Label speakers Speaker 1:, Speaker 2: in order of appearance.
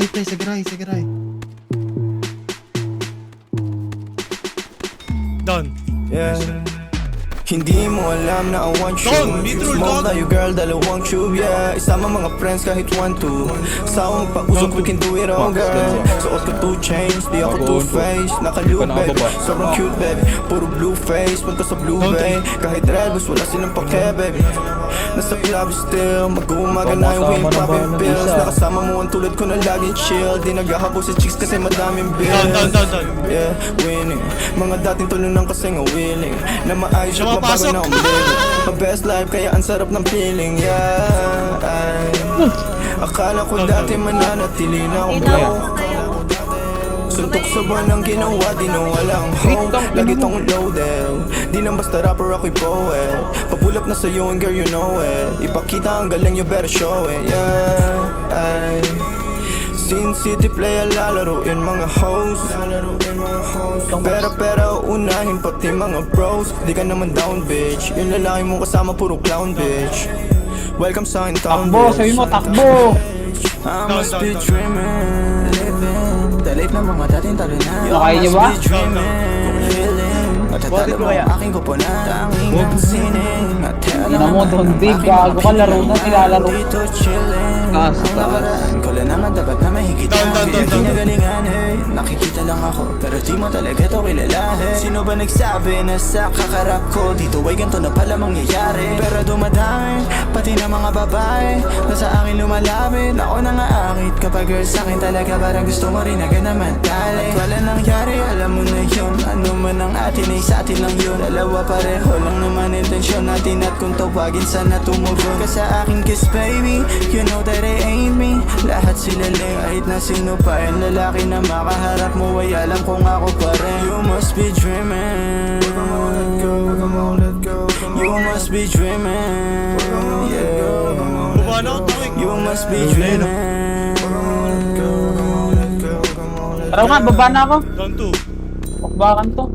Speaker 1: pre, sa garahe.
Speaker 2: Down.
Speaker 3: Yeah. Hindi mo alam na I want you. Smoke na you girl, dalawang tube, yeah. Isama mga friends kahit 1-2. Sa pag-usok, we can do it all, girl. Suot ko 2 chains, di ako 2-faced. Nakalubeg, sobrang cute, baby. Puro blue face, punta sa blue bay. Kahit red, mas wala silang pake, baby. Nasa club still, mag-uumaga na yung weed, popping pills. Nakasama mo ang tulad ko na laging chill. Di naghahabol sa chicks kasi madaming bills. Yeah, winning. Mga dating tulunang kasi nga willing na maayos at mabago na umilig. My best life kaya ang sarap ng feeling, yeah. Akala ko dati mananatili na akong broke. Suntok sa buwan ang ginawa, di na walang home. Lagi tong loaded, di lang basta rapper ako'y poet. Papulap na sa'yo and girl you know it. Ipakita ang galing, you better show it, yeah. Sin City play lalaroin mga hoes. Pero unahin pati mga bros. Di ka naman down bitch. Yung lalaki mong kasama puro clown bitch. Welcome sa akin town bitch.
Speaker 4: Takbo, sabi mo takbo.
Speaker 3: I must be dreaming, living the life ng mga dating talo na.
Speaker 4: Nakaya niyo ba?
Speaker 3: Matatalo mo ang aking kupunan. Tanging ang sining at
Speaker 4: Ina mo doon big, bago ka laro na nilalaro.
Speaker 3: dito chilling. Ko lang naman dapat na mahigit na. Ginagalingan eh, nakikita lang ako pero di mo talaga to kilalahin. Sino ba nagsabi na sa kakarap ko dito ay ganito na pala mangyayari? Pero dumadami, pati na mga babae na sa akin lumalapit. Ako na nga akit kapag girl sa akin talaga parang gusto mo rin agad naman tali. At wala nangyari, alam mo na yun. Ano man ang atin ay sa atin lang yun. Dalawa pareho lang naman intensyon natin at kung tawagin sana tumugon ka sa akin kiss baby. You know that it ain't me. Lahat sila lame kahit na sino pa yung lalaki na makaharap mo ay alam kung ako pa rin. You must be dreaming. You must be dreaming. Yeah. You must be dreaming.
Speaker 4: Tara nga, baba na ako.
Speaker 2: Down 2.
Speaker 4: Bakbakan to.